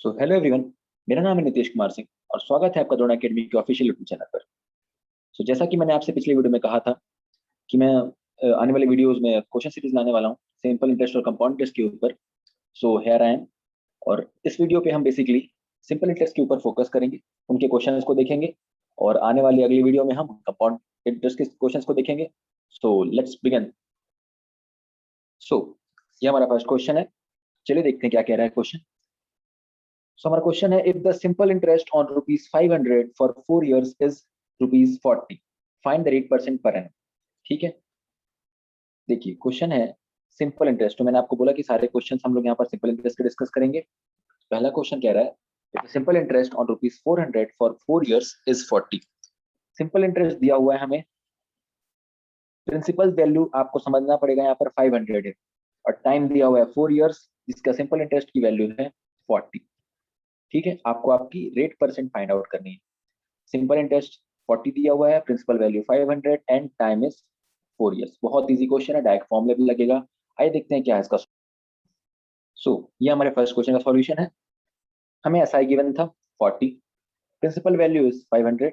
So hello everyone, मेरा नाम है नितेश कुमार सिंह और स्वागत है आपका द्रोण एकेडमी के ऑफिशियल यूट्यूब चैनल पर। जैसा कि मैंने आपसे पिछले वीडियो में कहा था कि मैं आने वाले वीडियोस में क्वेश्चन सीरीज लाने वाला हूं सिंपल इंटरेस्ट और कंपाउंड इंटरेस्ट के ऊपर। So here I am. और इस वीडियो पे हम बेसिकली सिंपल इंटरेस्ट के ऊपर फोकस करेंगे, उनके क्वेश्चंस को देखेंगे और आने वाली अगली वीडियो में हम कंपाउंड इंटरेस्ट के क्वेश्चंस को देखेंगे। So let's begin. सो ये हमारा फर्स्ट क्वेश्चन है, चलिए देखते हैं क्या कह रहा है क्वेश्चन। So हमारा क्वेश्चन है, if the simple interest on ₹500 for 4 years is ₹40, find the rate percent per annum. ठीक है, देखिए क्वेश्चन है सिंपल इंटरेस्ट। तो मैंने आपको बोला कि सारे क्वेश्चन हम लोग यहाँ पर सिंपल इंटरेस्ट के डिस्कस करेंगे। पहला क्वेश्चन कह रहा है, if simple interest on ₹400 for 4 years is 40। Simple interest दिया हुआ है हमें, प्रिंसिपल वैल्यू आपको समझना पड़ेगा यहाँ पर 500 है और टाइम दिया हुआ है 4 years, जिसका सिंपल इंटरेस्ट की वैल्यू है 40। ठीक है, आपको आपकी रेट परसेंट फाइंड आउट करनी है। सिंपल इंटरेस्ट 40 दिया हुआ है, principal value 500 and time is 4 years। बहुत इजी क्वेश्चन है, डायरेक्ट फॉर्मूला भी लगेगा। आइए देखते हैं क्या है इसका। ये हमारे फर्स्ट क्वेश्चन का सॉल्यूशन है। हमें एसआई गिवन था 40, principal value is 500,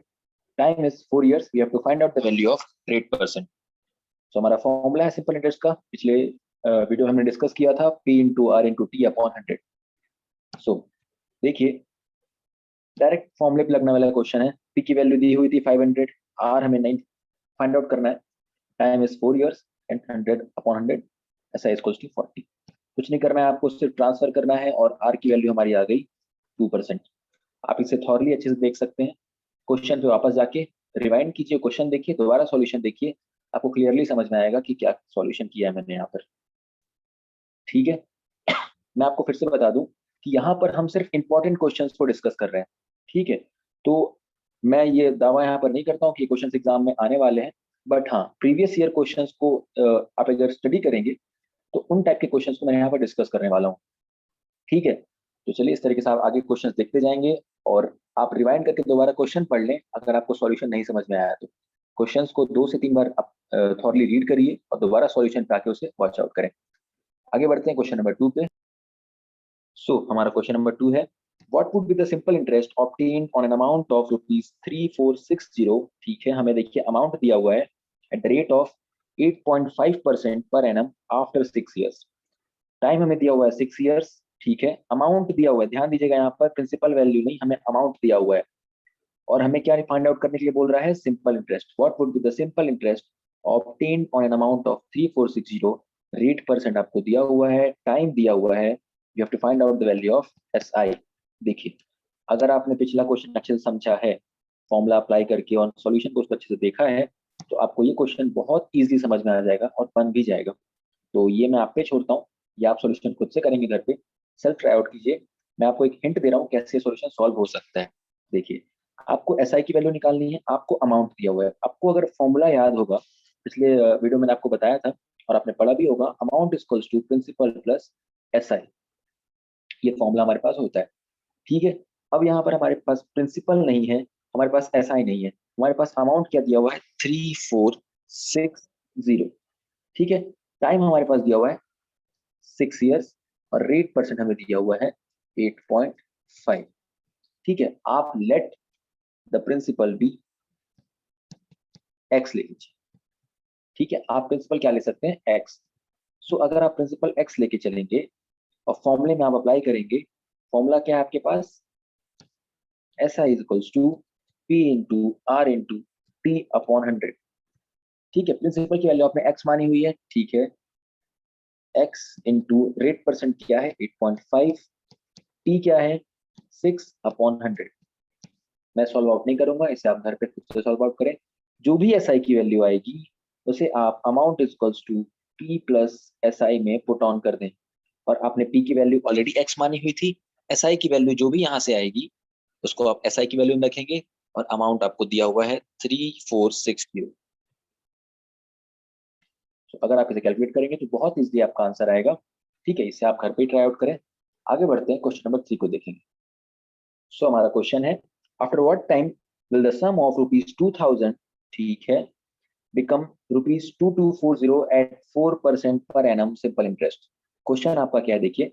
time is 4 years। We have to find out the value of rate percent. So हमारा फॉर्मूला है सिंपल इंटरेस्ट का, पिछले वीडियो हमने डिस्कस किया था, P into R into T upon 100। So देखिए डायरेक्ट फॉर्मूले पे लगने वाला क्वेश्चन है। पी की वैल्यू दी हुई थी 500, आर हमें नहीं फाइंड आउट करना है, time is 4 years and 100 upon 100 ऐसा इक्वल्स टू 40। कुछ नहीं करना है आपको, सिर्फ ट्रांसफर करना है और आर की वैल्यू हमारी आ गई 2%। आप इसे थॉरली अच्छे से देख सकते हैं। क्वेश्चन पे वापस जाके रिवाइंड कीजिए, क्वेश्चन देखिए, दोबारा सॉल्यूशन देखिए, आपको क्लियरली समझ में आएगा कि क्या सॉल्यूशन किया है मैंने यहाँ पर। ठीक है, मैं आपको फिर से बता दूं कि यहाँ पर हम सिर्फ इंपॉर्टेंट क्वेश्चंस को डिस्कस कर रहे हैं। ठीक है, तो मैं ये दावा यहाँ पर नहीं करता हूँ कि क्वेश्चंस एग्जाम में आने वाले हैं, बट हाँ प्रीवियस ईयर क्वेश्चंस को आप अगर स्टडी करेंगे तो उन टाइप के क्वेश्चंस को मैं यहाँ पर डिस्कस करने वाला हूँ। ठीक है, तो चलिए इस तरीके से आप आगे क्वेश्चंस देखते जाएंगे और आप रिवाइंड करके दोबारा क्वेश्चन पढ़ लें अगर आपको सॉल्यूशन नहीं समझ में आया तो। क्वेश्चंस को 2 से 3 बार आप थॉरली रीड करिए और दोबारा सॉल्यूशन पे आके उसे वॉच आउट करें। आगे बढ़ते हैं क्वेश्चन नंबर 2 पे। हमारा क्वेश्चन नंबर 2 है, what would be the simple interest obtained on an amount of ₹3460। ठीक है, हमें देखिए अमाउंट दिया हुआ है eight the rate of 8.5% per annum after 6 years। Time हमें दिया हुआ है 6 years। ठीक है, अमाउंट दिया हुआ है, ध्यान दीजिएगा यहाँ पर प्रिंसिपल वैल्यू नहीं, हमें अमाउंट दिया हुआ है और हमें क्या फाइंड आउट करने के लिए बोल रहा है, simple interest. What would be the simple interest obtained on an amount of 3460। Rate percent आपको दिया हुआ है, टाइम दिया हुआ है, you have to find out the value of SI. देखिए अगर आपने पिछला क्वेश्चन अच्छे से समझा है, फॉर्मूला अप्लाई करके और सॉल्यूशन को उसको अच्छे से देखा है, तो आपको ये क्वेश्चन बहुत इजी समझ में आ जाएगा और बन भी जाएगा। तो ये मैं आप पे छोड़ता हूँ, ये आप सॉल्यूशन खुद से करेंगे घर पे, सेल्फ ट्राई आउट कीजिए। मैं आपको एक हिंट दे रहा हूँ कैसे सॉल्यूशन सॉल्व हो सकता है। देखिए आपको एसआई की वैल्यू निकालनी है, आपको अमाउंट दिया हुआ है, आपको अगर फॉर्मूला याद होगा, पिछले वीडियो में आपको बताया था और आपने पढ़ा भी होगा, amount equals to principal plus SI. ये फॉर्मूला हमारे पास होता है। ठीक है, अब यहाँ पर हमारे पास प्रिंसिपल नहीं है, हमारे पास एसआई नहीं है, हमारे पास अमाउंट क्या दिया हुआ है, 3460। ठीक है, टाइम हमारे पास दिया हुआ है 6 years और रेट परसेंट हमें दिया हुआ है 8.5। ठीक है, आप let the principal be X ले लीजिए। ठीक है, आप प्रिंसिपल क्या ले सकते हैं, एक्स। अगर आप प्रिंसिपल एक्स लेके चलेंगे और फॉर्मूले में आप अप्लाई करेंगे, फॉर्मूला क्या है आपके पास, S I is equals to P into R into T upon 100। ठीक है, प्रिंसिपल की वैल्यू आपने एक्स मानी हुई है, ठीक है, एक्स इंटू रेट परसेंट क्या है 8.5, टी क्या है 6 अपॉन 100। मैं सॉल्व आउट नहीं करूंगा, इसे आप घर पे खुद से सॉल्व आउट करें। जो भी एस आई की वैल्यू आएगी उसे आप amount equals to P plus S I में पुट ऑन कर दें। और आपने पी की वैल्यू ऑलरेडी एक्स मानी हुई थी, एस आई की वैल्यू जो भी यहाँ से आएगी उसको आप एस आई की वैल्यू में रखेंगे और अमाउंट आपको दिया हुआ है 3460। तो अगर आप इसे कैलकुलेट करेंगे तो बहुत इजीली आपका आंसर आएगा। ठीक है, इसे आप घर पे ट्राई आउट करें। आगे बढ़ते हैं, क्वेश्चन नंबर 3 को देखेंगे। हमारा क्वेश्चन है, after what time will the sum of ₹2000, ठीक है, become ₹2240 eight 4% per annum simple interest. Question आपका क्या है, देखिए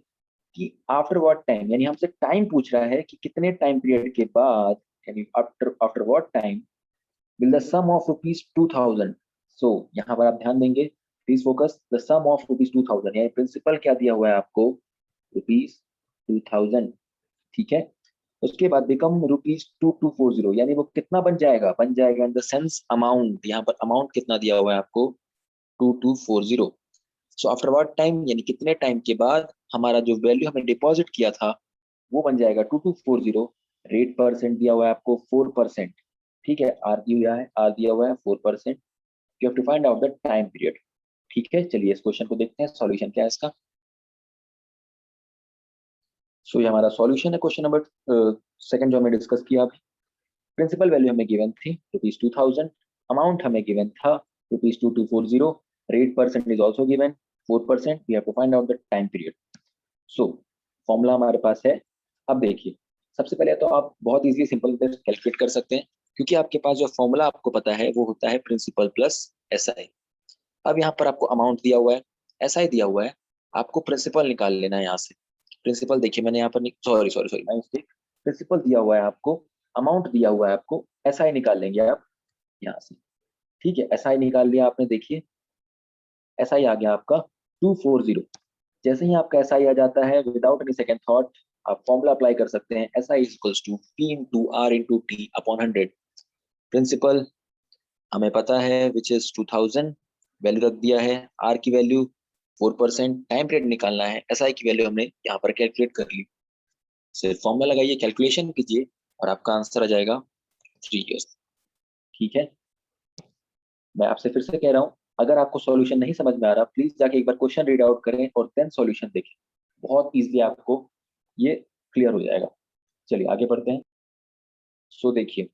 कि आफ्टर व्हाट टाइम, यानी हमसे टाइम पूछ रहा है कि कितने टाइम पीरियड के बाद, यानी after after what time will the sum of rupees 2000। So यहाँ पर आप ध्यान देंगे, please focus, the sum of rupees 2000, यानी प्रिंसिपल क्या दिया हुआ है आपको, रुपीज 2000, ठीक है। उसके बाद बिकम रुपीज 2240, यानी वो कितना बन जाएगा इन द सेंस अमाउंट, यहाँ पर अमाउंट कितना दिया हुआ है आपको, 2240। सो आफ्टर व्हाट टाइम, यानी कितने टाइम के बाद हमारा जो वैल्यू हमें डिपॉजिट किया था वो बन जाएगा 2240। रेट परसेंट दिया हुआ है आपको 4%, ठीक है। आर दिया हुआ है 4%। You have to find out the time period, ठीक है। चलिए इस क्वेश्चन को देखते हैं, सॉल्यूशन क्या है इसका। सो ये हमारा सॉल्यूशन है क्वेश्चन नंबर सेकंड जो हमने डिस्कस किया अभी। प्रिंसिपल वैल्यू हमें गिवन थी रुपीज 2000, अमाउंट हमें गिवन था rupees 2240, rate percent is also given 4%, we have to find out the time period. So formula हमारे पास है। अब देखिए, सबसे पहले तो आप बहुत इजीली सिंपल कैलकुलेट कर सकते हैं, क्योंकि आपके पास जो फॉर्मूला आपको पता है वो होता है प्रिंसिपल प्लस एसआई। अब यहाँ पर आपको अमाउंट दिया हुआ है, एसआई दिया हुआ है, आपको प्रिंसिपल निकाल लेना है यहाँ से। प्रिंसिपल देखिए मैंने यहाँ पर, sorry sorry sorry my mistake, principal दिया हुआ है आपको, अमाउंट दिया हुआ है आपको, एसआई निकाल लेंगे आप यहाँ से, ठीक है। एसआई निकाल लिया आपने, देखिए एसआई आ गया आपका 240। जैसे ही आपका एसआई आ जाता है, विदाउट एनी सेकंड थॉट आप फॉर्मूला अप्लाई कर सकते हैं, SI equals to P into R into T upon 100। Principal हमें पता है विच इज 2000, वैल्यू रख दिया है, आर की वैल्यू 4%, टाइम पीरियड निकालना है, एसआई की वैल्यू हमने यहाँ पर कैलकुलेट कर ली। सिर्फ फॉर्मूला लगाइए, कैलकुलेशन कीजिए और आपका आंसर आ जाएगा 3 years, ठीक है। मैं आपसे फिर से कह रहा हूँ, अगर आपको सॉल्यूशन नहीं समझ में आ रहा, प्लीज जाके एक बार क्वेश्चन रीड आउट करें और देन सॉल्यूशन देखें, बहुत इजीली आपको ये क्लियर हो जाएगा। चलिए आगे बढ़ते हैं। सो देखिए,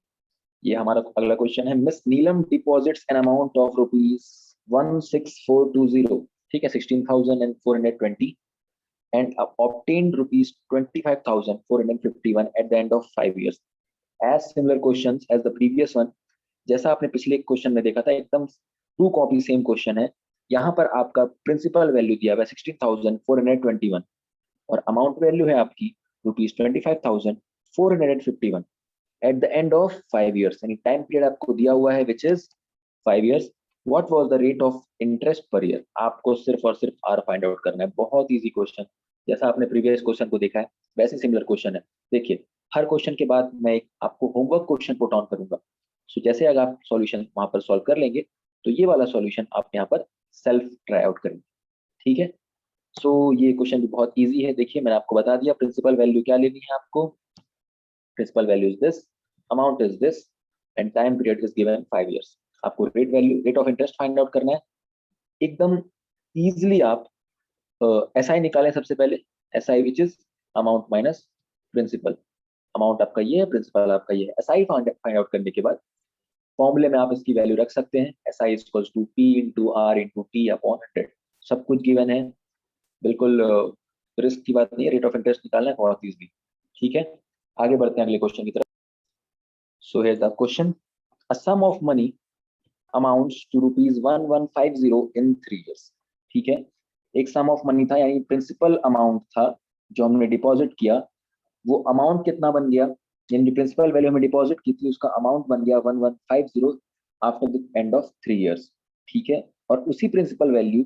ये हमारा अगला क्वेश्चन है, miss Neelam deposits N amount of rupees 16420, ठीक है, 16,420 and obtained rupees 25,451 at the end of 5 years. As similar questions as the previous one, जैसा आपने पिछले क्वेश्चन में देखा था, एकदम टू कॉपी सेम क्वेश्चन है। यहाँ पर आपका प्रिंसिपल वैल्यू दिया हुआ है 16,421 और अमाउंट वैल्यू है आपकी rupees 25,451 eight the end of 5 years, यानी टाइम पीरियड आपको दिया हुआ है which is 5 years। What was the rate of interest per year, आपको सिर्फ और सिर्फ आर फाइंड आउट करना है। बहुत इजी क्वेश्चन, जैसा आपने प्रीवियस क्वेश्चन को देखा है वैसे सिमिलर क्वेश्चन है। देखिए हर क्वेश्चन के बाद मैं एक आपको होमवर्क क्वेश्चन पुट ऑन करूंगा, सो जैसे अगर आप सॉल्यूशन वहां पर सॉल्व कर लेंगे तो ये वाला सॉल्यूशन आप यहाँ पर सेल्फ ट्राई आउट करेंगे, ठीक है। सो ये क्वेश्चन भी बहुत इजी है। देखिए मैंने आपको बता दिया प्रिंसिपल वैल्यू क्या लेनी है आपको, principal value is this, amount is this and time period is given 5 years। आपको rate value, rate of interest find out करना है। एकदम इजिली आप एसआई निकालें सबसे पहले, SI which is amount minus principal. Amount आपका ये है, प्रिंसिपल आपका ये है। एसआई फाइंड आउट करने के बाद फॉर्मूले में आप इसकी वैल्यू रख सकते हैं, SI equals to P into R into T upon 100। सब कुछ गिवन है, बिल्कुल रिस्क की बात नहीं है, रेट ऑफ इंटरेस्ट निकालना है बहुत इजीली, ठीक है। आगे बढ़ते हैं अगले क्वेश्चन की तरफ। So here the question, a sum of money amounts to rupees 1150 in 3 years, ठीक है। एक सम ऑफ मनी था, यानी प्रिंसिपल अमाउंट था जो हमने डिपॉजिट किया, वो अमाउंट कितना बन गया, यानी जो प्रिंसिपल वैल्यू हमें डिपॉजिट की थी उसका अमाउंट बन गया 1150 after the end of 3 years, ठीक है। और उसी प्रिंसिपल वैल्यू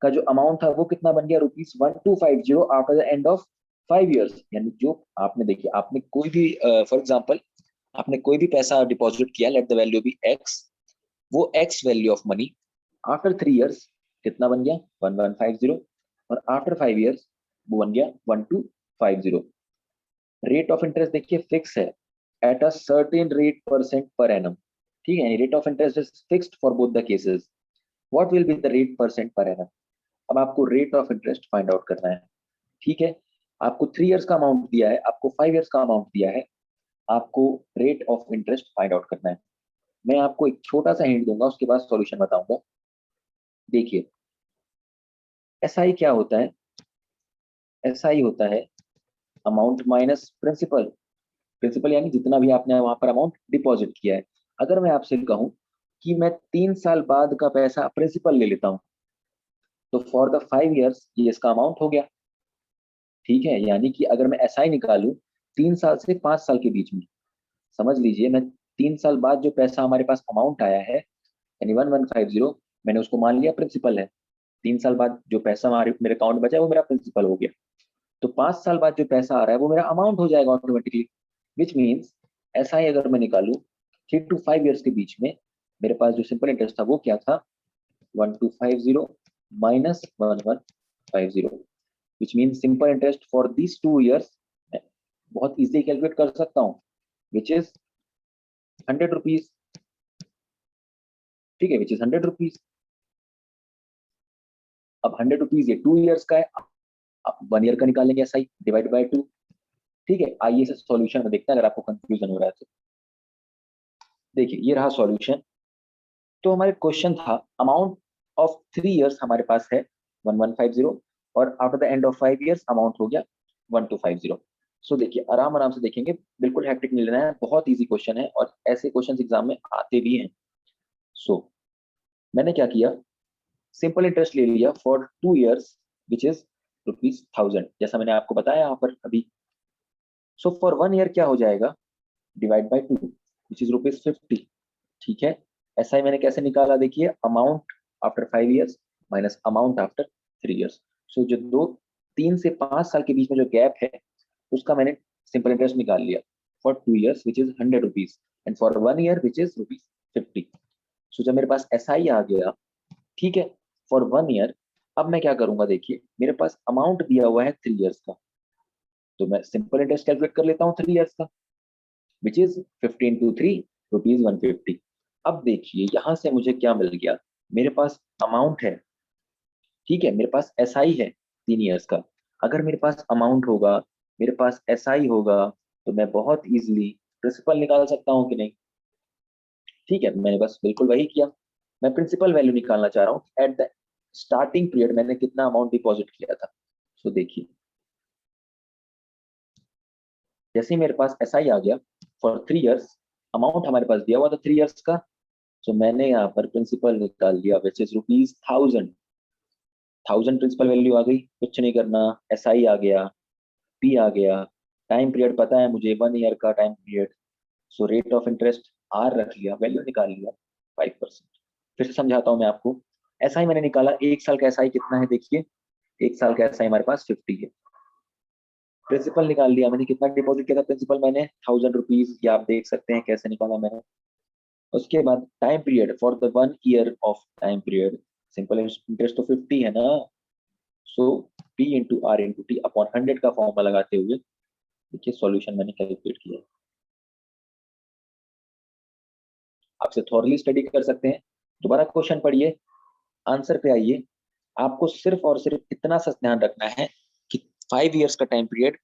का जो अमाउंट था वो कितना बन गया, rupees 1250 after the end of 5 years। यानी जो आपने देखिए, आपने कोई भी फॉर एग्जाम्पल आपने कोई भी पैसा डिपॉजिट किया, let the value be X, वो X value of money after 3 years कितना बन गया 1150 और आफ्टर 5 years वो बन गया 1250। रेट ऑफ इंटरेस्ट देखिए फिक्स है at a certain rate percent per annum, ठीक है। Rate of interest is fixed for both the cases. What will be the rate percent per annum, अब आपको rate of interest find out करना है, ठीक है। आपको 3 years का अमाउंट दिया है, आपको 5 years का अमाउंट दिया है, आपको rate of interest find out करना है। मैं आपको एक छोटा सा हिंट दूंगा, उसके बाद सॉल्यूशन बताऊंगा। देखिए एसआई क्या होता है, एसआई होता है अमाउंट माइनस प्रिंसिपल। प्रिंसिपल यानी जितना भी आपने वहां पर अमाउंट डिपॉजिट किया है। अगर मैं आपसे कहूं कि मैं 3 साल बाद का पैसा प्रिंसिपल ले लेता हूं, तो फॉर द 5 years ये इसका अमाउंट हो गया, ठीक है, यानी कि अगर मैं एसआई निकालूं 3 साल से 5 साल के बीच में, समझ लीजिए मैं 3 साल बाद जो पैसा हमारे पास अमाउंट आया है यानी 1150, मैंने उसको मान लिया प्रिंसिपल है। 3 साल बाद जो पैसा हमारे मेरे अकाउंट में बचा है वो मेरा प्रिंसिपल हो गया। तो 5 साल बाद जो पैसा आ रहा है वो मेरा अमाउंट हो जाएगा ऑटोमेटिकली, विच मीन्स एसआई अगर मैं निकालू 3 to 5 years के बीच में, मेरे पास जो सिंपल इंटरेस्ट था वो क्या था, 1250 minus 1150, which means simple interest for this 2 years बहुत इजीली कैलकुलेट कर सकता हूँ, विच इज 100 रुपीज। ठीक है, विच इज 100 रुपीज। अब 100 रुपीज ये 2 years का है, आप 1 year का निकालेंगे एसआई डिवाइड बाय 2। ठीक है, आइए इसे सॉल्यूशन में देखते हैं अगर आपको कंफ्यूजन हो रहा है तो। देखिए ये रहा सॉल्यूशन। तो हमारे क्वेश्चन था अमाउंट ऑफ 3 years हमारे पास है 1150 और after the end of 5 years amount हो गया 1250। सो देखिए आराम आराम से देखेंगे, बिल्कुल हैक्टिक नहीं लेना है, बहुत इजी क्वेश्चन है और ऐसे क्वेश्चन एग्जाम में आते भी हैं। सो मैंने क्या किया, सिंपल इंटरेस्ट ले लिया फॉर 2 years विच इज ₹1000, जैसा मैंने आपको बताया यहाँ पर अभी। सो फॉर 1 year क्या हो जाएगा, डिवाइड बाय 2 विच इज ₹50। ठीक है, ऐसा ही मैंने कैसे निकाला, देखिए amount after 5 years minus amount after 3 years। सो जो 3 से 5 साल के बीच में जो गैप है उसका मैंने सिंपल इंटरेस्ट निकाल लिया for 2 years which is 100 rupees and for 1 year which is ₹50। सो जब मेरे पास एसआई आ गया, ठीक है, फॉर 1 year, अब मैं क्या करूंगा, देखिए मेरे पास अमाउंट दिया हुआ है 3 years का, तो मैं सिंपल इंटरेस्ट कैलकुलेट कर लेता हूँ 3 years का, विच इज 15 into 3 ₹150। अब देखिए यहां से मुझे क्या मिल गया, मेरे पास अमाउंट है, ठीक है, मेरे पास एसआई है 3 years का। अगर मेरे पास अमाउंट होगा, मेरे पास एसआई होगा, तो मैं बहुत इजीली प्रिंसिपल निकाल सकता हूँ कि नहीं। ठीक है, मैंने बस बिल्कुल वही किया, मैं प्रिंसिपल वैल्यू निकालना चाह रहा हूँ एट द स्टार्टिंग पीरियड मैंने कितना अमाउंट डिपॉजिट किया था। सो देखिए जैसे ही मेरे पास एसआई आ गया फॉर 3 years, अमाउंट हमारे पास दिया हुआ था 3 years का, तो मैंने यहाँ पर प्रिंसिपल निकाल लिया विच इज ₹1000। 1000 प्रिंसिपल वैल्यू आ गई, कुछ नहीं करना, एसआई आ गया, पी आ गया, टाइम पीरियड पता है मुझे 1 year का time period, so rate of interest R रख लिया, वैल्यू निकाल लिया 5%। फिर से समझाता हूँ मैं आपको, एसआई मैंने निकाला, 1 साल का एसआई कितना है, देखिए 1 साल का एसआई हमारे पास 50 है। प्रिंसिपल निकाल लिया मैंने, कितना डिपॉजिट किया था प्रिंसिपल मैंने, 1000 रुपीज, ये आप देख सकते हैं कैसे निकाला मैंने। उसके बाद time period for the 1 year of time period, simple interest तो 50 है ना, so P into R into T upon 100 का फॉर्मूला लगाते हुए देखिए सॉल्यूशन मैंने कैलकुलेट किया। आपसे थॉरली स्टडी कर सकते हैं, दोबारा क्वेश्चन पढ़िए, आंसर पे आइए। आपको सिर्फ और सिर्फ इतना सा ध्यान रखना है कि 5 years का टाइम पीरियड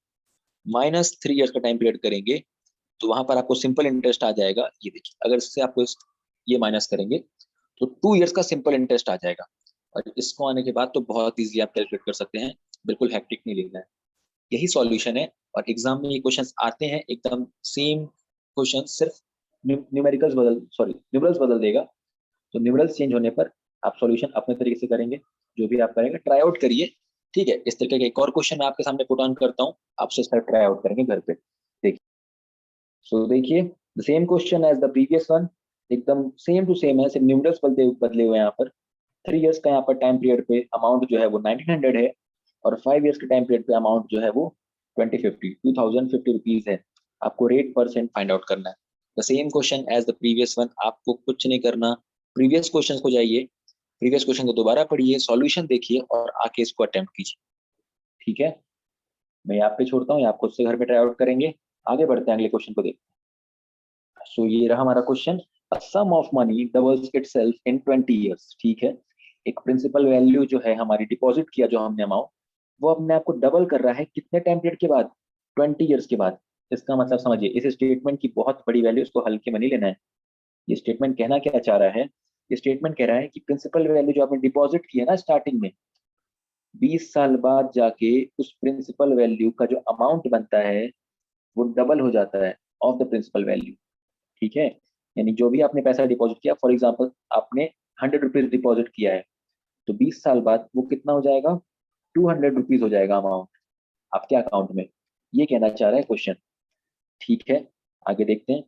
माइनस 3 years का टाइम पीरियड करेंगे तो वहां पर आपको सिंपल इंटरेस्ट आ जाएगा। ये देखिए अगर इससे आपको ये माइनस करेंगे तो 2 years का सिंपल इंटरेस्ट आ जाएगा, और इसको आने के बाद तो बहुत ईजी आप कैलकुलेट कर सकते हैं, बिल्कुल हैक्टिक नहीं लेना है। यही सॉल्यूशन है और एग्जाम में ये क्वेश्चंस आते हैं एकदम सेम क्वेश्चन, सिर्फ न्यूमेरिकल्स बदल सॉरी न्यूमरल्स बदल देगा, तो न्यूमरल्स चेंज होने पर आप सॉल्यूशन अपने तरीके से करेंगे, जो भी आप करेंगे ट्राई आउट करिए। ठीक है, इस तरीके का एक और क्वेश्चन मैं आपके सामने पुट ऑन करता हूँ, आपसे इसका ट्राई आउट करेंगे घर पे। देखिए सो देखिए the same question as the previous one, एकदम सेम टू सेम है, सिर्फ न्यूमरल्स बदले हुए हैं यहाँ पर। 3 years का यहाँ पर टाइम पीरियड पे अमाउंट जो है वो 1900 है, और 5 years के टाइम पीरियड पे अमाउंट जो है वो 2050 रुपीज है। आपको रेट परसेंट फाइंड आउट करना है, the same question as the previous one, आपको कुछ नहीं करना, प्रीवियस क्वेश्चन को जाइए, प्रीवियस क्वेश्चन को दोबारा पढ़िए, सॉल्यूशन देखिए और आके इसको अटेम्प्ट कीजिए। ठीक है, मैं आप पे छोड़ता हूँ, आप खुद से घर पे ट्राई आउट करेंगे। आगे बढ़ते हैं, अगले क्वेश्चन को देखते हैं। सो ये रहा हमारा question, a sum of money doubles itself in 20 years। ठीक है, एक प्रिंसिपल वैल्यू जो है हमारी डिपॉजिट किया जो हमने अमाउंट, वो अपने आप को डबल कर रहा है कितने टाइम पीरियड के बाद, 20 years के बाद। इसका मतलब समझिए, इस स्टेटमेंट की बहुत बड़ी वैल्यू, इसको हल्के में नहीं लेना है। ये स्टेटमेंट कहना क्या चाह रहा है, ये स्टेटमेंट कह रहा है कि प्रिंसिपल वैल्यू जो आपने डिपॉजिट की है ना स्टार्टिंग में, 20 साल बाद जाके उस प्रिंसिपल वैल्यू का जो अमाउंट बनता है वो डबल हो जाता है ऑफ द प्रिंसिपल वैल्यू। ठीक है, यानी जो भी आपने पैसा डिपॉजिट किया, फॉर एग्जाम्पल आपने 100 रुपीज डिपॉजिट किया है, तो 20 साल बाद वो कितना हो जाएगा, 200 रुपीज हो जाएगा अमाउंट। आपके अकाउंट में, ये कहना चाह रहा है क्वेश्चन। ठीक है, आगे देखते हैं।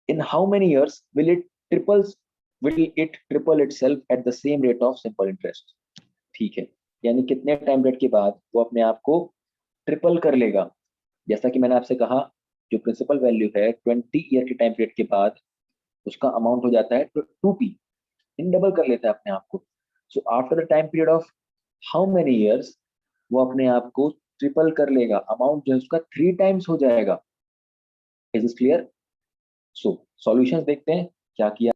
इन how many years will it triple itself at the same rate of simple interest. ठीक है, यानी कितने टाइम पीरियड के बाद वो अपने आप को ट्रिपल कर लेगा। जैसा कि मैंने आपसे कहा, जो प्रिंसिपल वैल्यू है 20 ईयर के टाइम पीरियड के बाद उसका अमाउंट हो जाता है 2p, इन डबल कर लेता है अपने आप को। So after the time period of how many years वो अपने आप को ट्रिपल कर लेगा, अमाउंट जो है उसका 3 टाइम्स हो जाएगा। Is is clear? So solutions देखते हैं क्या किया।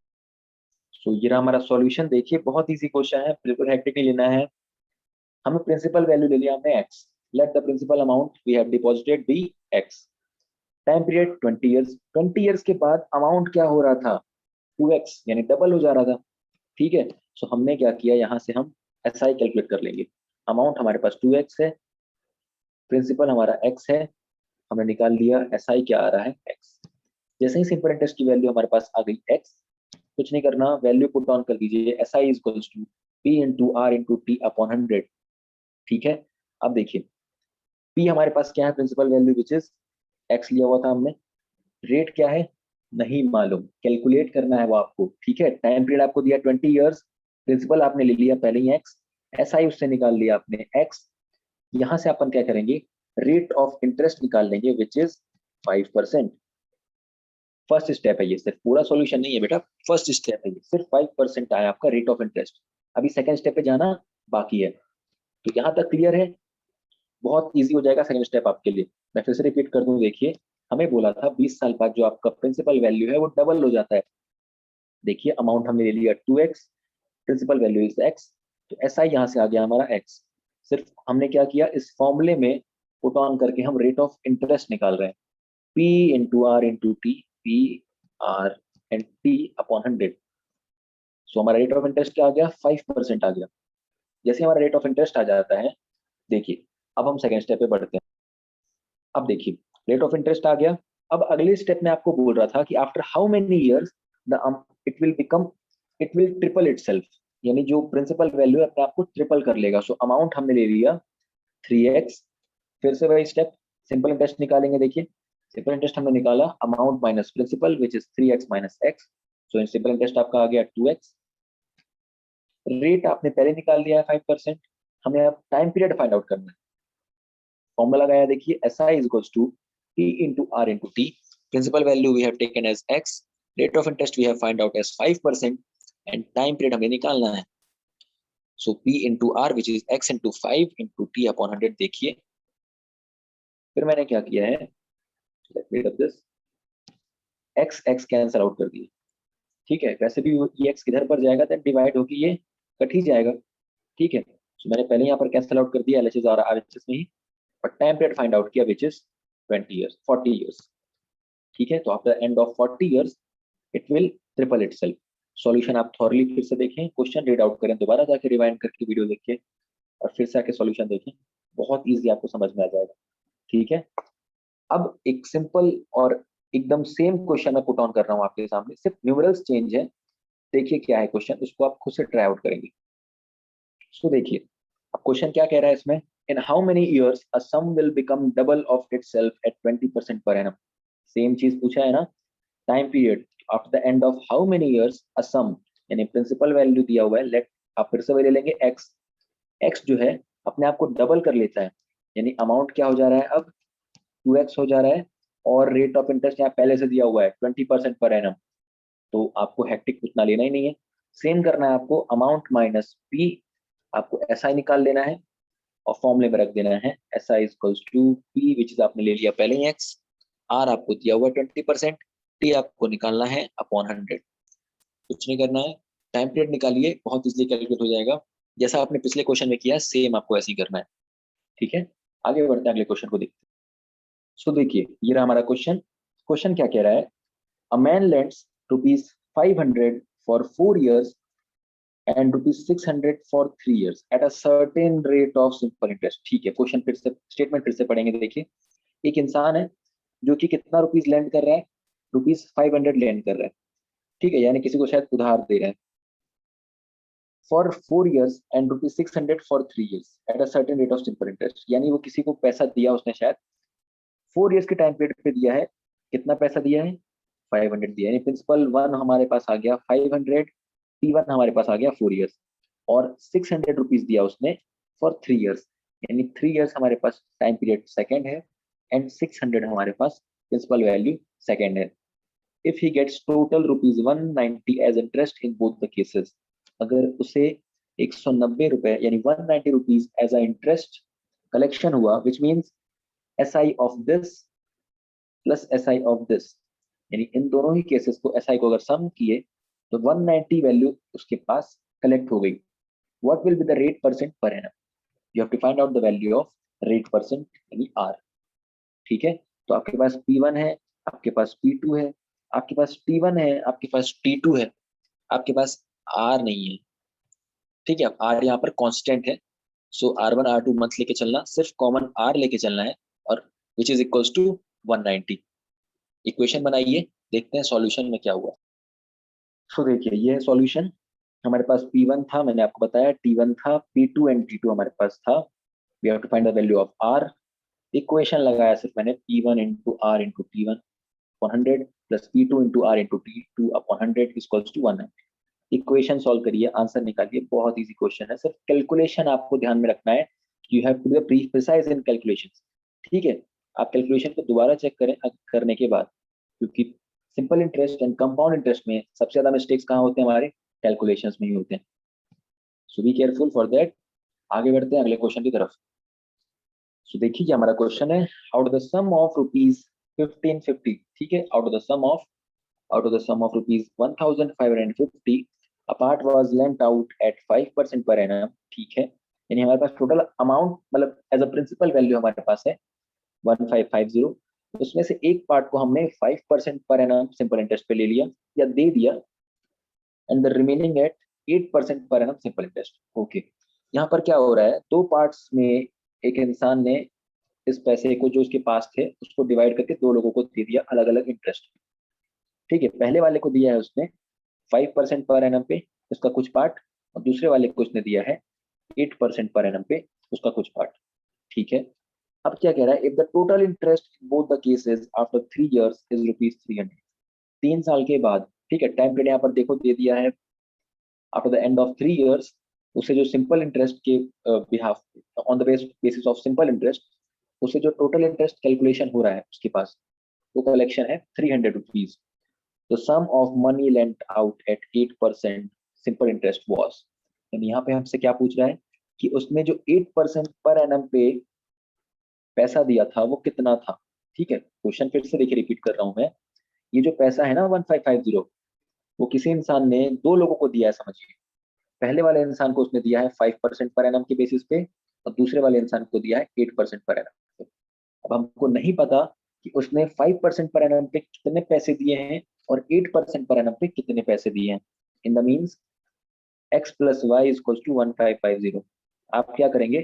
सो ये रहा हमारा सॉल्यूशन। देखिए बहुत इजी क्वेश्चन है, बिल्कुल हेक्टिक नहीं लेना है। हमें प्रिंसिपल वैल्यू ले लिया हमने x, let the principal amount we have deposited be x, time period 20 years. 20 years के बाद अमाउंट क्या हो रहा था, 2x, यानी डबल हो जा रहा था। ठीक है, सो हमने क्या किया, यहाँ से हम SI कैलकुलेट कर लेंगे। अमाउंट हमारे पास 2x है, प्रिंसिपल हमारा x है, हमने निकाल लिया SI क्या आ रहा है x। जैसे ही सिंपल इंटरेस्ट की वैल्यू हमारे पास आ गई x, कुछ नहीं करना, वैल्यू पुट ऑन कर दीजिए, SI is equals to P into R into T upon 100। ठीक है, अब देखिए P हमारे पास क्या है, principal value which is x लिया हुआ था हमने। रेट क्या है नहीं मालूम, कैलकुलेट करना है वो आपको। ठीक है, टाइम पीरियड आपको दिया 20 ईयर्स, प्रिंसिपल आपने ले लिया पहले ही x, SI उससे निकाल लिया आपने x। यहां से अपन क्या करेंगे, रेट ऑफ इंटरेस्ट निकाल लेंगे विच इज 5%। फर्स्ट स्टेप है ये, सिर्फ पूरा सॉल्यूशन नहीं है बेटा, फर्स्ट स्टेप है ये, सिर्फ 5% आया आपका रेट ऑफ इंटरेस्ट। अभी सेकंड स्टेप पे जाना बाकी है। तो यहाँ तक क्लियर है, बहुत इजी हो जाएगा सेकंड स्टेप आपके लिए। मैं फिर से रिपीट कर दूं, देखिए हमें बोला था 20 साल बाद जो आपका प्रिंसिपल वैल्यू है वो डबल हो जाता है। देखिए अमाउंट हमने ले लिया 2x, principal value is x, तो SI यहाँ से आ गया हमारा x। सिर्फ हमने क्या किया, इस फॉर्मूले में पुट ऑन करके हम रेट ऑफ इंटरेस्ट निकाल रहे हैं, P into R into T, P R and T upon 100। सो हमारा रेट ऑफ इंटरेस्ट क्या आ गया, 5% आ गया। जैसे हमारा रेट ऑफ इंटरेस्ट आ जाता है, देखिए अब हम सेकेंड स्टेप पे बढ़ते हैं। अब देखिए रेट ऑफ इंटरेस्ट आ गया। अब अगले स्टेप में आपको बोल रहा था कि after how many years the it will become, it will triple itself, यानी जो प्रिंसिपल वैल्यू है अपने आप को ट्रिपल कर लेगा। सो अमाउंट हमने ले लिया 3x। फिर से वही स्टेप, सिंपल इंटरेस्ट निकालेंगे। देखिए सिंपल इंटरेस्ट हमने निकाला, amount minus principal which is 3x minus x। So simple interest आपका आ गया 2x। रेट आपने पहले निकाल लिया है 5%, हमें अब टाइम पीरियड फाइंड आउट करना है। फॉर्मूला लगाया, देखिए SI is equals to P into R into T, principal value we have taken as x, rate of interest we have find out as 5% and time period हमें निकालना है। So P into R which is x into 5 into T upon 100। देखिए फिर मैंने क्या किया है, let me do this, x cancel out कर दिए। ठीक है, वैसे भी ये x किधर पर जाएगा, तो डिवाइड होकर ये कट ही जाएगा। ठीक है, so मैंने पहले यहाँ पर कैंसल आउट कर दिया LHS और RHS में ही, और टाइम पीरियड फाइंड आउट किया विच इज 40 ईयर्स। ठीक है, तो after end of 40 years it will triple itself. Solution आप थॉरली फिर से देखें, क्वेश्चन रीड आउट करें, दोबारा जाके रिवाइंड करके वीडियो देखें और फिर से आके सॉल्यूशन देखें, बहुत इजी आपको समझ में आ जाएगा। ठीक है, अब एक सिंपल और एकदम सेम क्वेश्चन मैं पुट ऑन कर रहा हूँ आपके सामने, सिर्फ न्यूमरल्स चेंज है। देखिए क्या है क्वेश्चन, उसको आप खुद से ट्राई आउट करेंगे। सो देखिए अब क्वेश्चन क्या कह रहा है इसमें, in how many years a sum will become double of itself at 20% पर एनम। सेम चीज पूछा है ना, time period after the end of how many years a sum, यानी प्रिंसिपल वैल्यू दिया हुआ है, लेट आप फिर से वही ले लेंगे x जो है अपने आप को डबल कर लेता है, यानी अमाउंट क्या हो जा रहा है अब 2x हो जा रहा है, और रेट ऑफ इंटरेस्ट यहाँ पहले से दिया हुआ है 20% पर एनम, तो आपको हेक्टिक उतना लेना ही नहीं है। सेम करना है आपको, अमाउंट माइनस p, आपको SI निकाल लेना है और फॉर्मूले में रख देना है SI equals to p which is आपने ले लिया पहले ही x, R आपको दिया हुआ 20%, T आपको निकालना है अपॉन 100। कुछ नहीं करना है, टाइम पीरियड निकालिए, बहुत इजीली कैलकुलेट हो जाएगा। जैसा आपने पिछले क्वेश्चन में किया सेम आपको ऐसे ही करना है। ठीक है, आगे बढ़ते हैं, अगले क्वेश्चन को देखते हैं। सो देखिए ये रहा हमारा क्वेश्चन। क्वेश्चन क्या कह रहा है, a man lends ₹500 for 4 years and ₹600 for 3 years at a certain rate of simple interest. ठीक है, क्वेश्चन फिर से, स्टेटमेंट फिर से पढ़ेंगे। देखिए एक इंसान है जो कि कितना रुपीज लैंड कर रहा है, ₹500 लैंड कर रहा है। ठीक है, यानी किसी को शायद उधार दे रहा है। For 4 years and ₹600 for 3 years at a certain rate of simple interest. यानी वो किसी को पैसा दिया उसने शायद 4 years के टाइम पीरियड पे दिया है। कितना पैसा दिया है? 500 दिया, यानी प्रिंसिपल 1 हमारे पास आ गया 500, P1 हमारे पास आ गया 4 years, और 600 रुपीज दिया उसने फॉर 3 years, यानी 3 years हमारे पास टाइम पीरियड सेकेंड है एंड 600 हमारे पास प्रिंसिपल वैल्यू सेकेंड है। If he gets total ₹190 as interest in both the cases, अगर उसे 190 रुपए यानी 190 rupees as a interest collection हुआ, which means SI of this plus SI of this, यानी इन दोनों ही केसेस को SI को अगर सम किए तो 190 वैल्यू उसके पास कलेक्ट हो गई। What will be the rate percent per annum? You have to find out the value of rate percent यानी R। ठीक है, तो आपके पास P1 है, आपके पास P2 है, आपके पास T1 है, आपके पास T2 है, आपके पास R नहीं है। ठीक है, अब R यहाँ पर कांस्टेंट है, सो R1 R2 मत लेके चलना, सिर्फ कॉमन R लेके चलना है, और which is equals to 190। Equation बनाइए, देखते हैं सॉल्यूशन में क्या हुआ। सो देखिए ये है सॉल्यूशन। हमारे पास P1 था, मैंने आपको बताया, T1 था, P2 एंड T2 हमारे पास था। We have to find the value of R। Equation लगाया सिर्फ मैंने, P1 into R into T1 100 plus P2 into R into T2 upon 100 equals to 190। Equation solve करिए, आंसर निकालिए, बहुत इजी क्वेश्चन है। सिर्फ कैलकुलेशन आपको ध्यान में रखना है, you have to be precise in calculations. ठीक है, आप कैलकुलेशन को दोबारा चेक करें करने के बाद, क्योंकि simple interest and compound interest में सबसे ज्यादा मिस्टेक्स कहाँ होते हैं? हमारे कैलकुलेशंस में ही होते हैं। सो बी केयरफुल फॉर दैट। आगे बढ़ते हैं अगले क्वेश्चन की तरफ। सो देखिए हमारा क्वेश्चन है, out the sum of rupees 1550, ठीक है, out the sum of rupees 1550, a part was lent out at 5% per annum। ठीक है, यानी हमारे पास टोटल अमाउंट मतलब एज अ प्रिंसिपल वैल्यू हमारे पास है 1550, उसमें से एक पार्ट को हमने 5% पर एनम सिंपल इंटरेस्ट पे ले लिया या दे दिया, and the remaining eight 8% per annum simple interest. Okay, यहाँ पर क्या हो रहा है, दो पार्ट्स में एक इंसान ने इस पैसे को जो उसके पास थे उसको डिवाइड करके दो लोगों को दे दिया अलग अलग इंटरेस्ट। ठीक है, पहले वाले को दिया है उसने 5% पर एनम पे उसका कुछ पार्ट, और दूसरे वाले को उसने दिया है 8% पर एनम पे उसका कुछ पार्ट। ठीक है, अब क्या कह रहा है, if the total interest in both the cases after 3 years is ₹300। 3 साल के बाद, ठीक है, टाइम पीरियड यहाँ पर देखो दे दिया है, after the end of 3 years उसे जो सिंपल इंटरेस्ट के behalf on the basis of simple interest, उसे जो टोटल इंटरेस्ट कैलकुलेशन हो रहा है उसके पास, वो कलेक्शन है ₹300। The sum of money lent out at 8% simple interest was, यानी यहाँ पे हमसे क्या पूछ रहा है कि उसने जो 8% पर एनम पे पैसा दिया था वो कितना था। ठीक है, क्वेश्चन फिर से देखिए रिपीट कर रहा हूं मैं, ये जो पैसा है ना 1550, वो किसी इंसान ने दो लोगों को दिया है, समझिए। पहले वाले इंसान को उसने दिया है 5% पर एनम के बेसिस पे, और दूसरे वाले इंसान को दिया है 8% पर एनम पे। अब हमको नहीं पता कि उसने 5% पर एनम पे कितने पैसे दिए हैं और 8% पर एनम पे कितने पैसे दिए हैं। In the means x plus y equals to 1550। आप क्या करेंगे,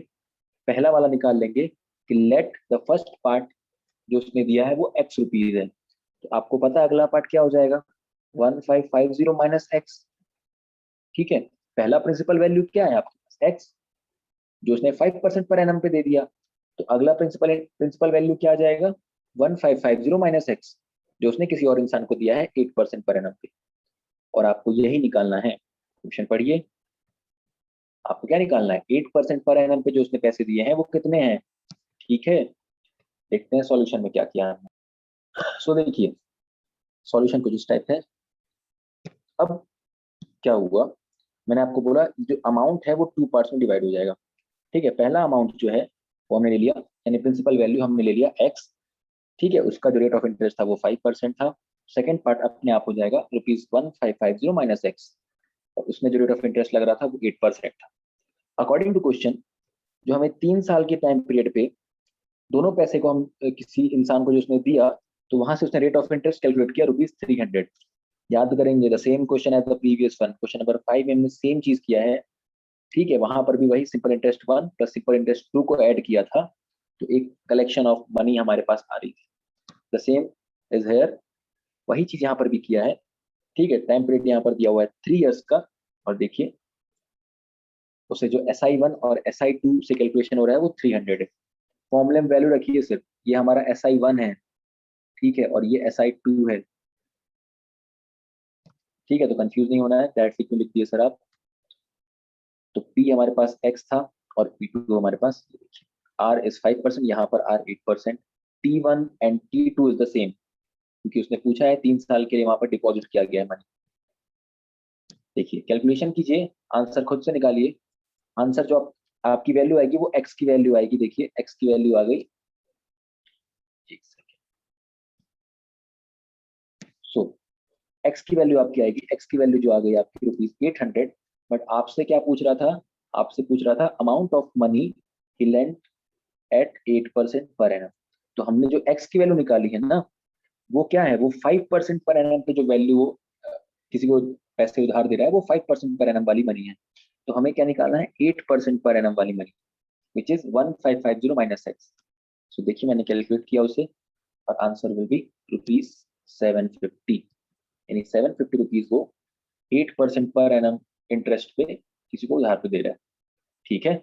पहला वाला निकाल लेंगे कि लेट द फर्स्ट पार्ट जो उसने दिया है वो x रुपीज है, तो आपको पता है अगला पार्ट क्या हो जाएगा, 1550 माइनस एक्स। ठीक है, पहला प्रिंसिपल वैल्यू क्या है आपके पास, x, जो उसने 5% पर एनम पे दे दिया, तो अगला प्रिंसिपल प्रिंसिपल वैल्यू क्या आ जाएगा, 1550 माइनस एक्स, जो उसने किसी और इंसान को दिया है 8% पर एनम पे, और आपको यही निकालना है। क्वेश्चन पढ़िए, आपको क्या निकालना है, 8% पर एनम पे जो उसने पैसे दिए हैं वो कितने हैं। ठीक है, देखते हैं सॉल्यूशन में क्या किया हमने। सो देखिए सॉल्यूशन कुछ इस टाइप है। अब क्या हुआ, मैंने आपको बोला जो अमाउंट है वो टू पार्ट्स में डिवाइड हो जाएगा। ठीक है, पहला अमाउंट जो है वो हमने ले लिया, यानी प्रिंसिपल वैल्यू हमने ले लिया एक्स। ठीक है, उसका जो रेट ऑफ इंटरेस्ट था वो 5% था। सेकंड पार्ट अपने आप हो जाएगा ₹1550 माइनस एक्स, और उसमें जो रेट ऑफ इंटरेस्ट लग रहा था वो 8% था। अकॉर्डिंग टू क्वेश्चन, जो हमें 3 साल के टाइम पीरियड पे दोनों पैसे को हम किसी इंसान को जो उसने दिया, तो वहां से उसने रेट ऑफ इंटरेस्ट कैलकुलेट किया ₹300। याद करेंगे the same question as the previous one, question number 5 में हमने सेम चीज किया है। ठीक है, वहां पर भी वही simple interest 1 plus simple interest 2 को ऐड किया था, तो एक कलेक्शन ऑफ मनी हमारे पास आ रही थी। द सेम इज हेयर, वही चीज यहाँ पर भी किया है। ठीक है, टाइम पीरियड यहाँ पर दिया हुआ है 3 years का, और देखिए उसे जो SI1 और SI2 से कैलकुलेशन हो रहा है वो 300 है। फॉर्मूले में वैल्यू रखिए सिर्फ, ये हमारा SI1 है, ठीक है, और ये SI2 है, ठीक है। तो कंफ्यूज नहीं होना है, डायरेक्टली क्यों लिख दिए सर आप। तो P हमारे पास X था और P2 हमारे पास, R इज 5%, यहाँ पर R 8%। T1 and T2 is the same, क्योंकि उसने पूछा है 3 साल के लिए वहां पर डिपॉजिट किया गया है मनी। देखिए कैलकुलेशन कीजिए, आंसर खुद से निकालिए। आंसर जो आपकी वैल्यू आएगी वो X की वैल्यू आएगी। देखिए X की वैल्यू आ गई, एक सेकेंड। सो X की वैल्यू आपकी आएगी, X की वैल्यू जो आ गई आपकी ₹800। बट आपसे क्या पूछ रहा था, आपसे पूछ रहा था amount of money he lent at 8% per annum. तो हमने जो X की वैल्यू निकाली है ना, वो क्या है, वो 5% पर एनम पे जो वैल्यू वो किसी को पैसे उधार दे रहा है, वो 5% पर एनम वाली मनी है। तो हमें क्या निकालना है, 8% पर एनम वाली money, which is 1550 minus X. So देखिए मैंने कैलकुलेट किया उसे, और आंसर विल बी ₹750। यानी 750 रुपीज वो 8% पर एनम इंटरेस्ट पे किसी को उधार पे दे रहा है, ठीक है।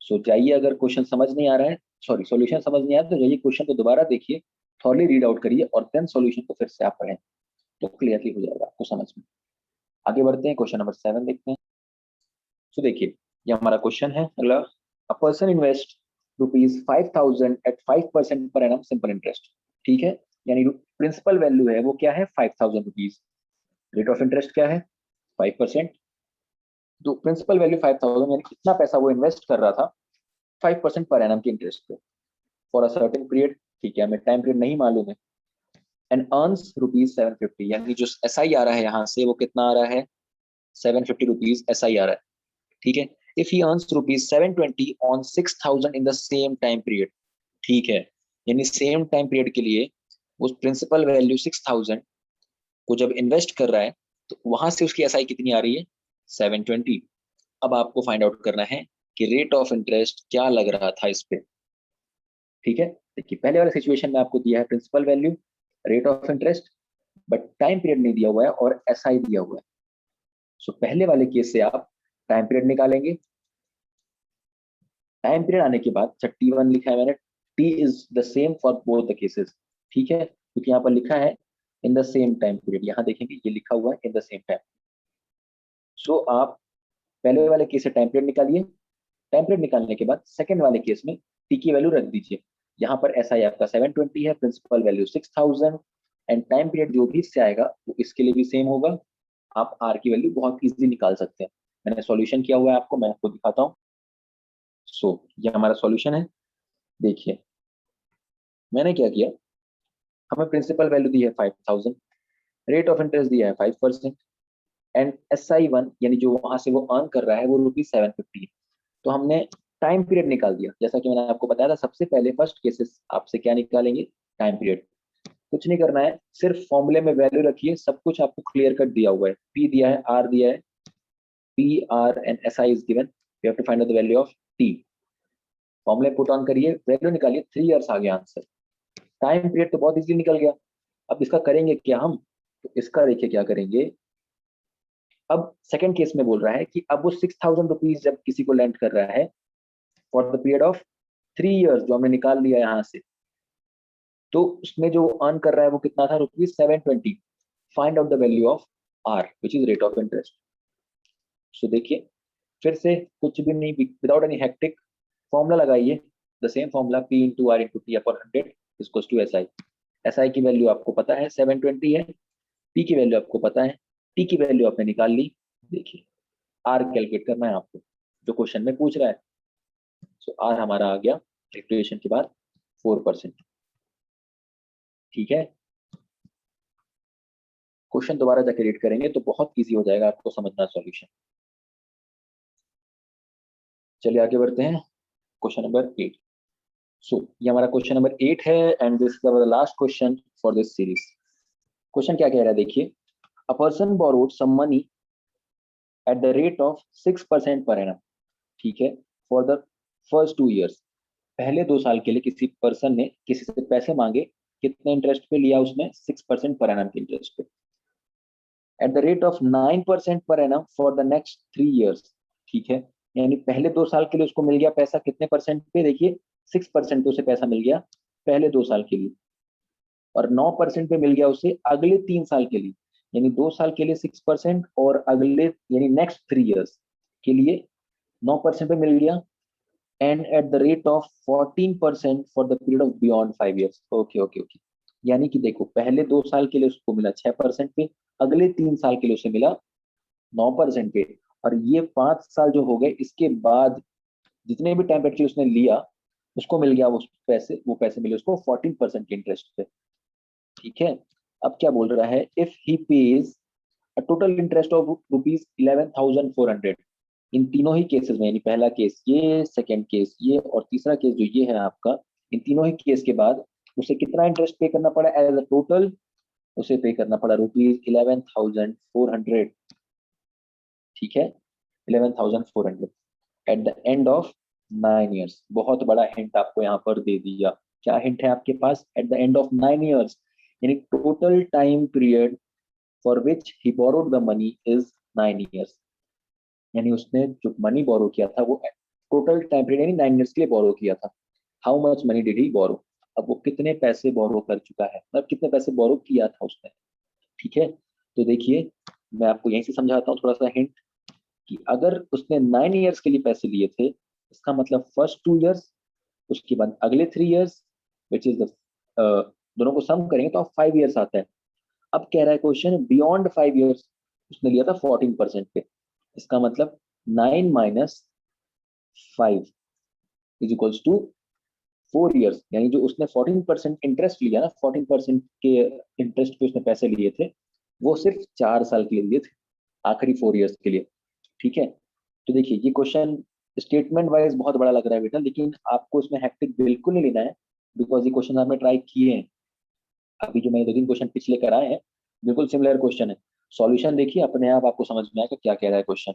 सो जाइए, अगर क्वेश्चन समझ नहीं आ रहा है, सॉरी सॉल्यूशन समझ नहीं आया, तो जाइए क्वेश्चन को दोबारा देखिए, थॉरली रीड आउट करिए, और देन सॉल्यूशन को फिर से आप पढ़ें, तो क्लियरली हो जाएगा आपको समझ में। आगे बढ़ते हैं, क्वेश्चन नंबर 7 देखते हैं। सो देखिए ये हमारा क्वेश्चन है अगला। A person invest ₹5000 eight 5% per annum simple interest, ठीक है। यानी प्रिंसिपल वैल्यू है वो क्या है, ₹5000। रेट ऑफ इंटरेस्ट क्या है, 5%। तो प्रिंसिपल वैल्यू 5000, यानी कितना पैसा वो इन्वेस्ट कर रहा था 5% पर एनम के इंटरेस्ट पे, फॉर अ सर्टेन पीरियड, ठीक है, हमें टाइम पीरियड नहीं मालूम है। एंड अर्न्स ₹750, यानी जो SI आ रहा है यहाँ से वो कितना आ रहा है, ₹750 SI आ रहा है, ठीक है। If he earns ₹720 on 6000 in the same time period, ठीक है, यानी सेम टाइम पीरियड के लिए उस प्रिंसिपल वैल्यू 6000 को जब इन्वेस्ट कर रहा है, तो वहां से उसकी SI कितनी आ रही है, 720। अब आपको फाइंड आउट करना है कि रेट ऑफ इंटरेस्ट क्या लग रहा था इस पे, ठीक है। देखिए पहले वाले सिचुएशन में आपको दिया है principal value, rate of interest, but time period नहीं दिया हुआ है और SI दिया हुआ है। सो पहले वाले केस से आप टाइम पीरियड निकालेंगे। टाइम पीरियड आने के बाद T1 लिखा है मैंने, T is the same for both the cases, ठीक है, क्योंकि यहाँ पर लिखा है in the same time period, यहाँ देखेंगे ये लिखा हुआ है इन द सेम टाइम। सो आप पहले वाले केस से टाइम पीरियड निकालिए। टाइम पीरियड निकालने के बाद सेकंड वाले केस में टी की वैल्यू रख दीजिए। यहाँ पर SI आपका 720 है, principal value 6000, and time period जो भी इससे आएगा वो इसके लिए भी सेम होगा। आप R की वैल्यू बहुत इजीली निकाल सकते हैं। मैंने सॉल्यूशन किया हुआ है, आपको मैं आपको दिखाता हूँ। सो ये हमारा सॉल्यूशन है। देखिए मैंने क्या किया, हमें प्रिंसिपल वैल्यू दी है 5000, रेट ऑफ इंटरेस्ट दिया है 5%, एंड SI1 यानी जो वहां से वो अर्न कर रहा है वो ₹750 है। तो हमने टाइम पीरियड निकाल दिया, जैसा कि मैंने आपको बताया था सबसे पहले फर्स्ट केसेस आपसे क्या निकालेंगे, टाइम पीरियड। कुछ नहीं करना है, सिर्फ फॉर्मूले में वैल्यू रखिए, सब कुछ आपको क्लियर कट दिया हुआ है, P दिया है, R दिया है, P R and SI is given, you have to find out the value of T। फॉर्मूले पुट ऑन करिए, वैल्यू निकालिए, 3 इयर्स आ गया आंसर। टाइम पीरियड तो बहुत इजीली निकल गया। अब इसका करेंगे क्या हम, तो इसका देखिए क्या करेंगे। अब सेकंड केस में बोल रहा है कि अब वो ₹6000 जब किसी को लेंड कर रहा है for the period of 3 years, जो हमने निकाल लिया यहाँ से, तो उसमें जो अर्न कर रहा है वो कितना था, ₹720। Find out the value of R which is rate of interest. So देखिए फिर से कुछ भी नहीं, विदाउट एनी हेक्टिक, फॉर्मूला लगाइए, the same formula, P into R into T upon 100 equals to SI। SI की वैल्यू आपको पता है 720 है, P की वैल्यू आपको पता है, T की वैल्यू आपने निकाल ली। देखिए R कैलकुलेट करना है आपको, जो क्वेश्चन में पूछ रहा है। सो R हमारा आ गया कैलकुलेशन के बाद 4%, ठीक है। क्वेश्चन दोबारा जाके रीड करेंगे तो बहुत इजी हो जाएगा आपको समझना सॉल्यूशन। चलिए आगे बढ़ते हैं, क्वेश्चन नंबर 8। सो ये हमारा क्वेश्चन नंबर 8 है, and this is the last question for this series. Question क्या कह रहा है देखिए, a person borrowed some money at the rate of 6% per annum, ठीक है, फॉर द फर्स्ट 2 इयर्स। पहले 2 साल के लिए किसी पर्सन ने किसी से पैसे मांगे, कितने इंटरेस्ट पे लिया उसने, 6% पर एनम के इंटरेस्ट पे, eight the rate of 9% per annum for the next 3 years, ठीक है। यानी पहले 2 साल के लिए उसको मिल गया पैसा कितने परसेंट पे, देखिए 6% पे उसे पैसा मिल गया पहले 2 साल के लिए, और 9% पे मिल गया उसे अगले 3 साल के लिए। यानी 2 साल के लिए 6% और अगले यानी नेक्स्ट 3 ईयर्स के लिए 9% पे मिल गया, and eight the rate of 14% for the period of beyond 5 years. Okay okay okay. यानी कि देखो पहले 2 साल के लिए उसको मिला 6% पे, अगले 3 साल के लिए उसे मिला 9% पे, और ये 5 साल जो हो गए इसके बाद जितने भी टाइम पीरियड उसने लिया उसको मिल गया वो पैसे मिले उसको 14% के इंटरेस्ट पे। ठीक है। अब क्या बोल रहा है, if he page a total interest of ₹11,400 इन तीनों ही केसेस में, यानी पहला केस ये, सेकंड केस ये, और तीसरा केस जो ये है आपका, इन तीनों ही केस के बाद उसे कितना इंटरेस्ट पे करना पड़ा एज अ टोटल, उसे पे करना पड़ा ₹11,400। ठीक है, 11,400 eight the end of 9 years. बहुत बड़ा हिंट आपको यहाँ पर दे दिया। क्या हिंट है आपके पास, at the end of 9 years, यानी total time period for which he borrowed the money is 9 years. यानी उसने जो मनी बोरो किया था वो टोटल टाइम पीरियड यानी 9 ईयर्स के लिए बोरो किया था। How much money did he borrow, अब वो कितने पैसे बोरो कर चुका है, मतलब कितने पैसे बोरो किया था उसने। ठीक है, तो देखिए मैं आपको यहीं से समझाता हूँ थोड़ा सा हिंट, कि अगर उसने 9 ईयर्स के लिए पैसे लिए थे, इसका मतलब फर्स्ट 2 ईयर्स, उसके बाद अगले 3 ईयर्स, विच इज द दोनों को सम करेंगे तो 5 ईयर्स आता है। अब कह रहा है क्वेश्चन बियॉन्ड 5 ईयर्स उसने लिया था 14% पे, इसका मतलब 9 - 5 = 4 ईयर्स, यानी जो उसने 14% इंटरेस्ट लिया ना, 14% के इंटरेस्ट पे उसने पैसे लिए थे, वो सिर्फ 4 साल के लिए लिए थे, आखिरी 4 ईयर्स के लिए। ठीक है, तो देखिए ये क्वेश्चन स्टेटमेंट वाइज बहुत बड़ा लग रहा है बेटा, लेकिन आपको इसमें हैक्टिक बिल्कुल नहीं लेना है, बिकॉज ये क्वेश्चन आपने ट्राई किए हैं। अभी जो मैंने 2 3 क्वेश्चन पिछले कराए हैं बिल्कुल सिमिलर क्वेश्चन है। सॉल्यूशन देखिए अपने आप आपको समझ में आएगा क्या कह रहा है क्वेश्चन।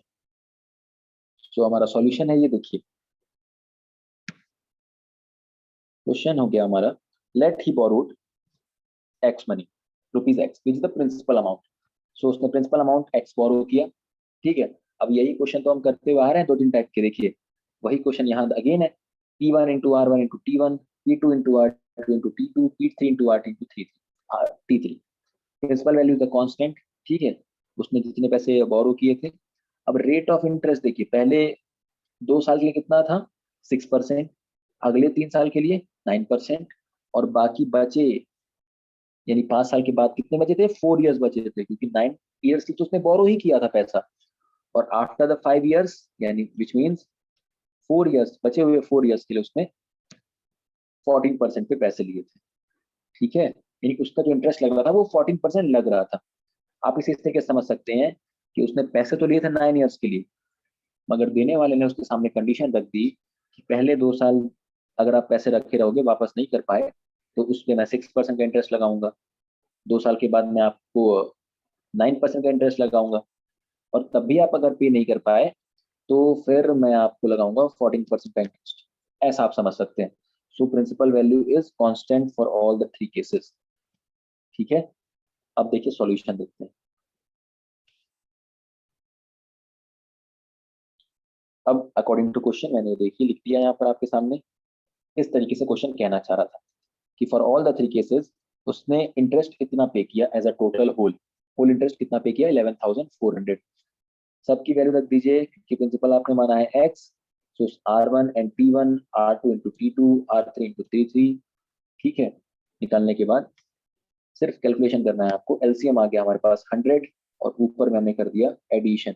जो हमारा सॉल्यूशन है ये देखिए, क्वेश्चन हो गया हमारा, let he borrowed X money ₹X which is the principal amount. So उसने प्रिंसिपल अमाउंट एक्स बोरो किया। ठीक है, अब यही क्वेश्चन तो हम करते हुए आ रहे हैं 2 3 टाइप के, देखिए वही क्वेश्चन यहाँ अगेन है, P1 × R1 × T1, P2 × R2 × T2, P3 × R T3। Principal value the constant. ठीक है, उसने जितने पैसे बोरो किए थे। अब रेट ऑफ इंटरेस्ट देखिए, पहले 2 साल के लिए कितना था 6%, अगले 3 साल के लिए 9%, और बाकी बचे यानी 5 साल के बाद कितने बचे थे 4 ईयर्स बचे थे, क्योंकि 9 ईयर्स की तो उसने बोरो ही किया था पैसा, और आफ्टर द 5 ईयर्स यानी विच मीन्स 4 ईयर्स, बचे हुए 4 ईयर्स के लिए उसने 14% पे पैसे लिए थे। ठीक है, यानी उसका जो इंटरेस्ट लग रहा था वो 14% लग रहा था। आप इसे इस तरीके से समझ सकते हैं कि उसने पैसे तो लिए थे 9 ईयर्स के लिए, मगर देने वाले ने उसके सामने कंडीशन रख दी कि पहले 2 साल अगर आप पैसे रखे रहोगे वापस नहीं कर पाए तो उस पर मैं 6% का इंटरेस्ट लगाऊंगा, 2 साल के बाद मैं आपको 9% का इंटरेस्ट लगाऊंगा, और तब भी आप अगर पे नहीं कर पाए तो फिर मैं आपको लगाऊंगा 14% का इंटरेस्ट। ऐसा आप समझ सकते हैं। So principal value is constant for all the 3 cases. ठीक है, अब देखिए सॉल्यूशन देखते हैं। अब अकॉर्डिंग टू क्वेश्चन मैंने देखिए लिख दिया यहाँ पर आपके सामने, इस तरीके से क्वेश्चन कहना चाह रहा था कि फॉर ऑल द 3 केसेस उसने इंटरेस्ट कितना पे किया as a total whole interest कितना पे किया 11,400। सबकी वैल्यू रख दीजिए कि प्रिंसिपल आपने माना है x, so R1 and T1, R2 × T2, R3 × T3। ठीक है, निकालने के बाद सिर्फ कैलकुलेशन करना है आपको, एलसीएम आ गया हमारे पास 100, और ऊपर में हमने कर दिया एडिशन।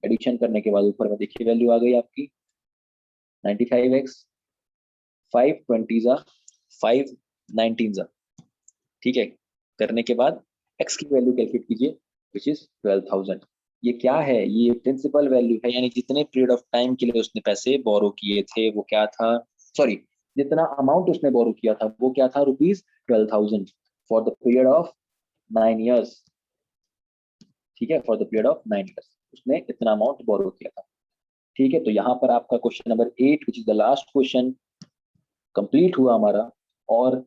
एडिशन करने के बाद ऊपर में देखिए वैल्यू आ गई आपकी 95x, 5 20 5 19। ठीक है, करने के बाद x की वैल्यू कैलकुलेट कीजिए विच इज 12,000। ये क्या है, ये प्रिंसिपल वैल्यू है, यानी जितने पीरियड ऑफ टाइम के लिए उसने पैसे बोरो किए थे वो क्या था, सॉरी जितना अमाउंट उसने बोरो किया था वो क्या था ₹12,000 for the period of 9 years. ठीक है, for the period of 9 years उसने इतना अमाउंट बोरो किया था। ठीक है, तो यहाँ पर आपका question number 8 which is the last question complete हुआ हमारा, और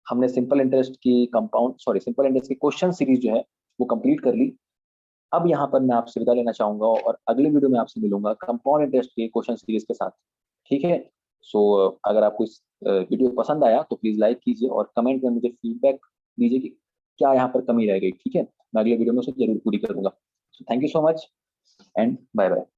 हमने सिंपल इंटरेस्ट की कंपाउंड सॉरी सिंपल इंटरेस्ट की क्वेश्चन सीरीज जो है वो कंप्लीट कर ली। अब यहाँ पर मैं आपसे विदा लेना चाहूंगा और अगली वीडियो में आपसे मिलूंगा कंपाउंड इंटरेस्ट के क्वेश्चन सीरीज के साथ। ठीक है। सो अगर आपको इस वीडियो पसंद आया तो प्लीज लाइक कीजिए और कमेंट में मुझे फीडबैक दीजिए कि क्या यहाँ पर कमी रह गई। ठीक है, मैं अगले वीडियो में उसे जरूर पूरी करूंगा। So thank you so much and bye bye.